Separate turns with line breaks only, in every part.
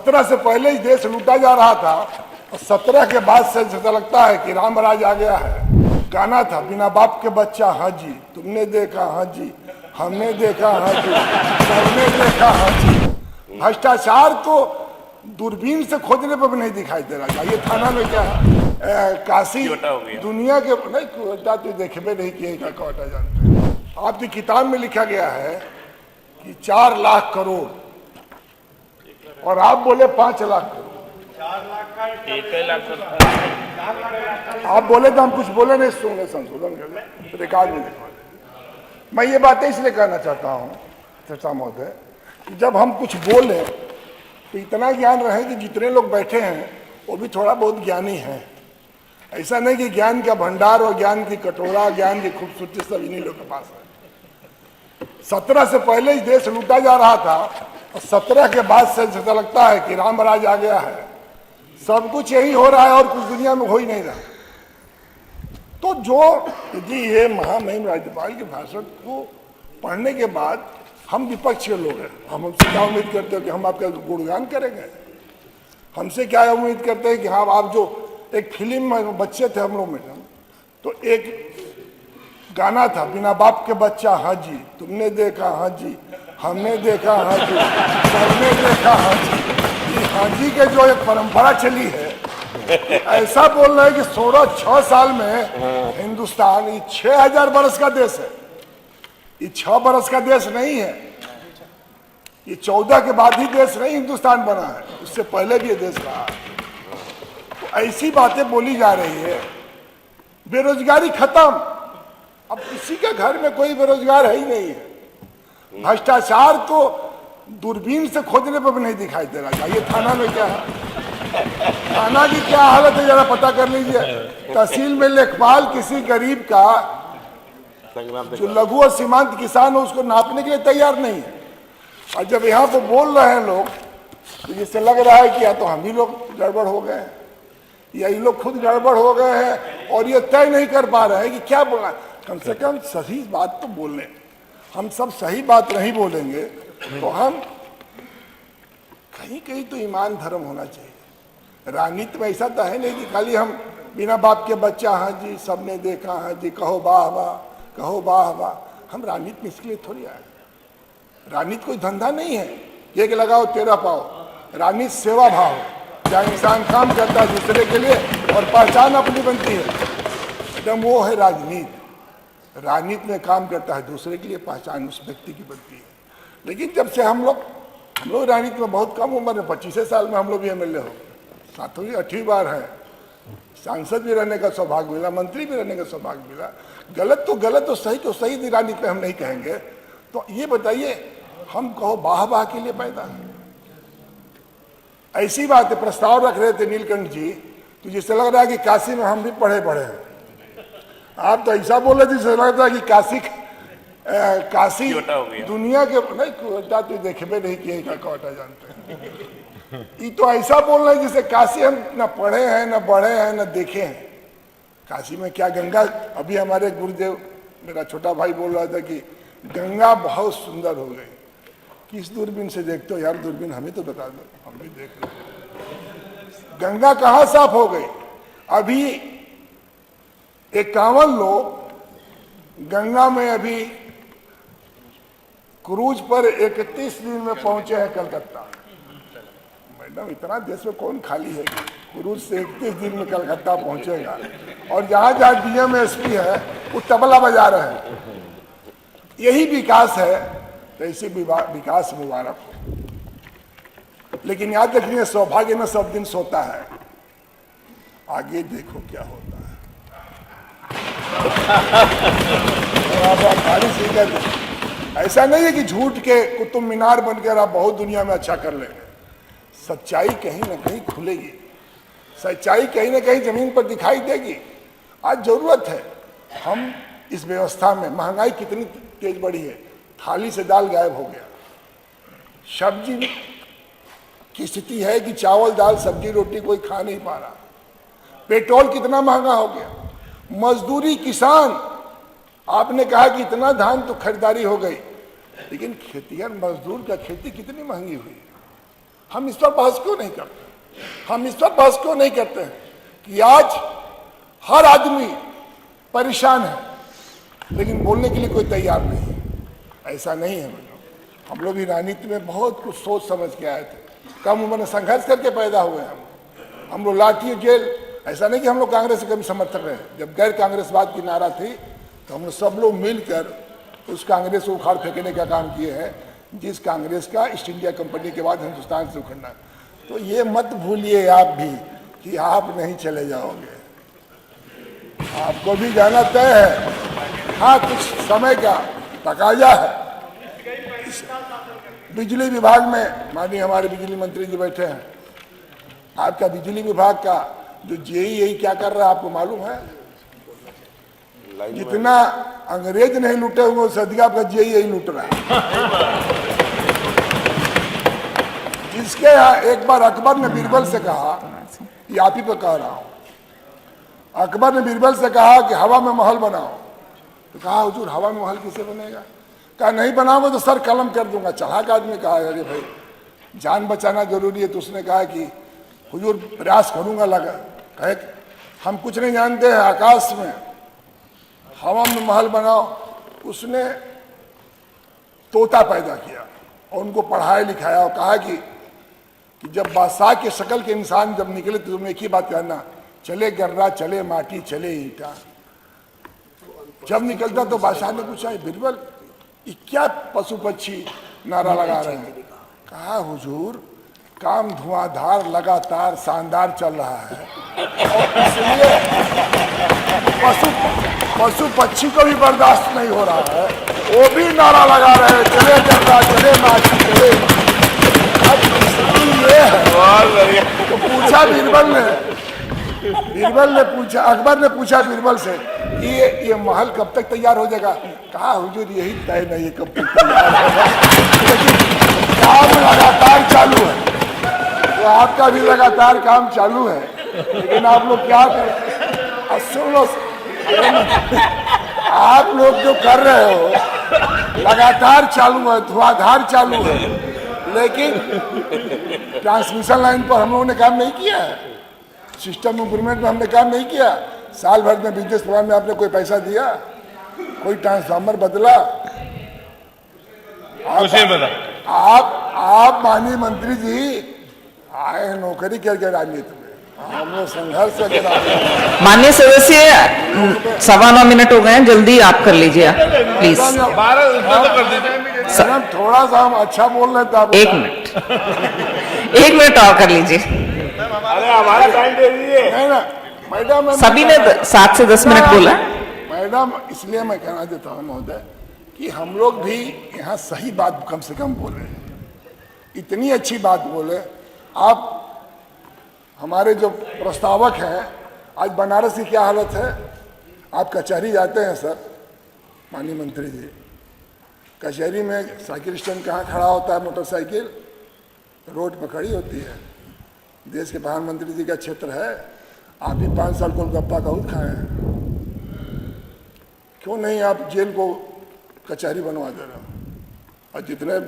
17 से पहले ही देश लूटा जा रहा था और 17 के बाद से ऐसा लगता है कि राम राज आ गया है। गाना था बिना बाप के बच्चा हाँ जी, तुमने देखा हाँ जी, हमने देखा हाँ जी, सबने देखा हाँ जी। भ्रष्टाचार तो दूरबीन से खोजने पर भी नहीं दिखाई दे रहा। ये थाना में क्या है, काशी दुनिया के नहीं कोटा तो देखबे नहीं किए का कोटा जानते हैं। आपकी किताब में लिखा गया है कि 4 लाख करोड़ और आप बोले 5 लाख करोड़।
4 लाख का 1 लाख
आप बोले तो हम कुछ बोले नहीं, सुनने संशोधन कर रिकॉर्ड में लिखवा दें। मैं ये बातें इसलिए कहना चाहता हूँ चर्चा महोदय, जब हम कुछ बोलें तो इतना ज्ञान रहे कि जितने लोग बैठे हैं वो भी थोड़ा बहुत ज्ञानी हैं। ऐसा नहीं कि ज्ञान का भंडार और ज्ञान की कटोरा, ज्ञान की खूबसूरती सब इन्हीं लोग के पास है। 17 से पहले ही देश लूटा जा रहा था और 17 के बाद से ऐसा लगता है कि राम राज आ गया है। सब कुछ यही हो रहा है और कुछ दुनिया में हो ही नहीं रहा। तो जो यदि ये महामहिम राज्यपाल के भाषण को पढ़ने के बाद हम विपक्ष के लोग हैं, हम हमसे क्या उम्मीद करते हैं कि हम आपका गुणगान करेंगे? हमसे क्या उम्मीद करते हैं कि हाँ आप जो एक फिल्म में बच्चे थे हम लोग में, तो एक गाना था बिना बाप के बच्चा हाँ जी, तुमने देखा हाँ जी, हमने देखा हाँ जी, सबने देखा हाँ जी। हाँ जी के जो एक परंपरा चली है, ऐसा बोल रहे हैं कि 6 साल में हिंदुस्तान ये 6000 बरस का देश है। ये 6 बरस का देश नहीं है, ये 14 के बाद ही देश नहीं हिंदुस्तान बना है, उससे पहले भी ये देश रहा है। तो ऐसी बातें बोली जा रही है। बेरोजगारी खत्म, अब किसी के घर में कोई बेरोजगार है ही नहीं है। भ्रष्टाचार तो दूरबीन से खोजने पर भी नहीं दिखाई दे रहा। ये थाना में क्या है, थाना की क्या हालत है जरा पता कर लीजिए। तहसील में लेखपाल किसी गरीब का जो लघु और सीमांत किसान हो उसको नापने के लिए तैयार नहीं है। और जब यहाँ पर बोल रहे हैं लोग तो जिससे लग रहा है कि या तो हम ही लोग गड़बड़ हो गए हैं या ये लोग खुद गड़बड़ हो गए हैं और ये तय नहीं कर पा रहे हैं कि क्या बोलना। कम से कम सही बात तो बोल लें। हम सब सही बात नहीं बोलेंगे तो हम कहीं कहीं तो ईमान धर्म होना चाहिए। राजनीति में ऐसा तो है नहीं कि खाली हम बिना बाप के बच्चा हाँ जी, सबने देखा हाँ जी, कहो वाह वाह, कहो वाह वाह। हम राजनीति में इसके लिए थोड़ी आए। राजनीति कोई धंधा नहीं है, एक लगाओ 13 पाओ। राजनीति सेवा भाव है, जहाँ इंसान काम करता है दूसरे के लिए और पहचान अपनी बनती है, एकदम वो है राजनीति। राजनीति में काम करता है दूसरे के लिए, पहचान उस व्यक्ति की बनती है। लेकिन जब से हम लोग राजनीति में बहुत कम उम्र में 25 साल में हम लोग भी MLA हो, 7वीं 8वीं बार है, सांसद भी रहने का सौभाग्य मिला, मंत्री भी रहने का सौभाग्य मिला। गलत तो सही तो सही राजनीति में हम नहीं कहेंगे। तो ये बताइए, हम कहो वाह वाह के लिए पैदा है? ऐसी बात है। प्रस्ताव रख रहे थे नीलकंठ जी, तो जिससे लग रहा है कि काशी में हम भी पढ़े बड़े हैं। आप तो ऐसा बोल रहे थे जिससे लग रहा है कि काशी दुनिया के नहीं कोटा तो देखबे नहीं किए का कोटा जानते हैं। ये तो ऐसा बोल रहे हैं जैसे काशी हम न पढ़े हैं, न बढ़े हैं, न देखे हैं। काशी में क्या गंगा, अभी हमारे गुरुदेव मेरा छोटा भाई बोल रहा था कि गंगा बहुत सुंदर हो गई। किस दूरबीन से देखते हो यार? दूरबीन हमें तो बता दो, हम भी देख रहे। गंगा कहाँ साफ हो गई? अभी 51 लोग गंगा में अभी क्रूज पर 31 दिन में पहुंचे हैं कलकत्ता। मैडम, इतना देश में कौन खाली है क्रूज से 31 दिन में कलकत्ता पहुंचेगा? और जहां जहां DM SP है वो तबला बजा रहे हैं। यही विकास है, तो ऐसे विकास मुबारक हो। लेकिन याद रखिए, सौभाग्य में सब दिन सोता है। आगे देखो क्या होता है। ऐसा नहीं है कि झूठ के कुतुब मीनार बनकर आप बहुत दुनिया में अच्छा कर लेंगे। सच्चाई कहीं ना कहीं खुलेगी, सच्चाई कहीं ना कहीं जमीन पर दिखाई देगी। आज जरूरत है, हम इस व्यवस्था में महंगाई कितनी तेज बढ़ी है, थाली से दाल गायब हो गया। सब्जी की स्थिति है कि चावल दाल सब्जी रोटी कोई खा नहीं पा रहा। पेट्रोल कितना महंगा हो गया। मजदूरी किसान, आपने कहा कि इतना धान तो खरीदारी हो गई, लेकिन खेतिहर मजदूर का खेती कितनी महंगी हुई। हम इस पर बहस क्यों नहीं करते? हम इस पर बहस क्यों नहीं करते हैं कि आज हर आदमी परेशान है, लेकिन बोलने के लिए कोई तैयार नहीं है? ऐसा नहीं है। हम लोग भी राजनीति में बहुत कुछ सोच समझ के आए थे, कम उम्र में संघर्ष करके पैदा हुए हैं हम लोग। लाठी जेल, ऐसा नहीं कि हम लोग कांग्रेस के कभी समर्थक रहे। जब गैर कांग्रेसवाद की नारा थी तो हम लोग सब लोग मिलकर उस कांग्रेस को उखाड़ फेंकने का काम किए हैं, जिस कांग्रेस का ईस्ट इंडिया कंपनी के बाद हिंदुस्तान से उखड़ना। तो ये मत भूलिए आप भी कि आप नहीं चले जाओगे, आपको भी जाना तय है। हाँ, कुछ समय का तकाजा है। बिजली विभाग में माननीय हमारे बिजली मंत्री जी बैठे हैं, आपका बिजली विभाग का जो जेई क्या कर रहा है आपको मालूम है? जितना अंग्रेज नहीं लूटे हुए उससे अधिक आपका जेई लूट रहा है। जिसके यहाँ एक बार अकबर ने बीरबल से कहा, ये आप ही पे कह रहा हूं, अकबर ने बीरबल से कहा कि हवा में महल बनाओ, तो कहा हुजूर हवा में महल किसे बनेगा? कहा नहीं बनाओगे तो सर कलम कर दूंगा। चलाक आदमी कहा अरे भाई जान बचाना जरूरी है, तो उसने कहा कि हुजूर प्रयास करूंगा। लगा कहे हम कुछ नहीं जानते हैं, आकाश में हवा में महल बनाओ। उसने तोता पैदा किया और उनको पढ़ाया लिखाया और कहा कि जब बादशाह के शक्ल के इंसान जब निकले तो तुम एक ही बात कहना, चले गर्रा चले माटी चले ईटा। जब निकलता तो बादशाह ने पूछा बीरबल ये क्या पशु पक्षी नारा लगा रहे हैं? कहा हुजूर काम धुआंधार लगातार शानदार चल रहा है और इसलिए पशु पक्षी को भी बर्दाश्त नहीं हो रहा है, वो भी नारा लगा रहे हैं चले गर्रा चले माटी चले। अब ये है तो पूछा बीरबल ने पूछा, अकबर ने पूछा बीरबल से कि ये महल कब तक तैयार हो जाएगा? कहा हुजूर यही तय नहीं कब तक तैयार होगा, लेकिन काम लगातार चालू है। तो आपका भी लगातार काम चालू है, लेकिन आप लोग क्या करें? सुन लो, आप लोग जो कर रहे हो लगातार चालू है, धुआंधार चालू है, लेकिन ट्रांसमिशन लाइन पर हम लोगों ने काम नहीं किया है, सिस्टम इंप्रूवमेंट में हमने काम नहीं किया। साल भर में बिजनेस प्लान में आपने कोई पैसा दिया? कोई ट्रांसफार्मर बदला? आप माननीय मंत्री जी आए नौकरी करके राजनीति में, हम लोग संघर्ष करके।
माननीय सदस्य 9.25 मिनट हो गए हैं, जल्दी आप कर लीजिए प्लीज।
थोड़ा सा हम अच्छा बोल रहे थे, आप
1 मिनट और कर लीजिए।
अरे हमारा टाइम दे दीजिए।
नहीं ना मैडम,
सभी ने 7 से 10 मिनट बोला।
मैडम इसलिए मैं कहना देता हूँ महोदय कि हम लोग भी यहाँ सही बात कम से कम बोले, इतनी अच्छी बात बोले। आप हमारे जो प्रस्तावक हैं, आज बनारस की क्या हालत है? आप कचहरी जाते हैं सर माननीय मंत्री जी, कचहरी में साइकिल स्टैंड कहाँ खड़ा होता है? मोटरसाइकिल रोड पर खड़ी होती है। देश के प्रधानमंत्री जी का क्षेत्र है, आप भी 5 साल गोलगप्पा का खाए हैं, क्यों नहीं आप जेल को कचहरी बनवा दे रहे हो? और जितने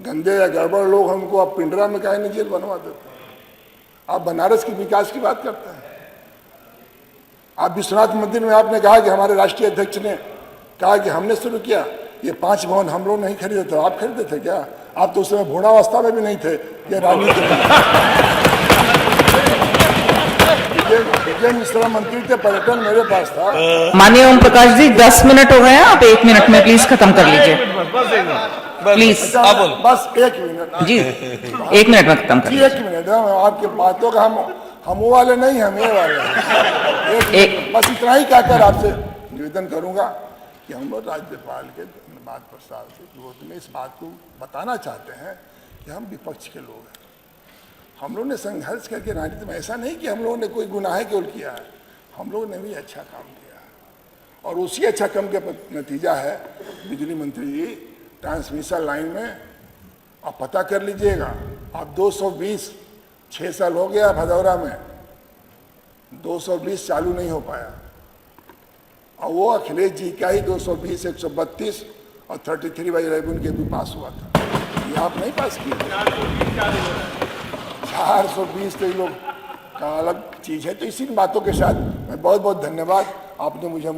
गंदे या गड़बड़ लोग हमको आप पिंडरा में काहे नहीं जेल बनवा देते? आप बनारस की विकास की बात करते हैं। आप विश्वनाथ मंदिर में आपने कहा कि हमारे राष्ट्रीय अध्यक्ष ने कहा कि हमने शुरू किया, ये 5 भवन हम लोग नहीं खरीदे थे, आप खरीदे थे क्या? आप तो उस समय भूणावस्था में भी नहीं थे। ये राजनीति विजय मिश्रा मंत्री थे, पर्यटन मेरे पास था।
माननीय ओम प्रकाश जी 10 मिनट हो गए हैं, आप 1 मिनट में प्लीज खत्म कर लीजिए प्लीज।
बस 1 मिनट
जी, 1 मिनट में खत्म कर
जी, 1 मिनट। आपकी बातों का हम वो वाले नहीं, हम ये वाले एक बस इतना ही कहकर आपसे निवेदन करूंगा कि हम लोग राज्यपाल के बात प्रस्ताव से विरोध में इस बात को बताना चाहते हैं कि हम विपक्ष के लोग हैं। हम लोग ने संघर्ष करके राजनीति में, ऐसा नहीं कि हम लोगों ने कोई गुनाह केवल किया है, हम लोगों ने भी अच्छा काम किया है। और उसी अच्छा काम का नतीजा है बिजली मंत्री जी, ट्रांसमिशन लाइन में आप पता कर लीजिएगा, आप 220 6 साल हो गया भदौरा में 220 चालू नहीं हो पाया, और वो अखिलेश जी का ही 220 132 और 33/11 के भी पास हुआ था। ये आप नहीं पास किए। 420 कई लोग का अलग चीज है। तो इसी बातों के साथ मैं बहुत बहुत धन्यवाद, आपने मुझे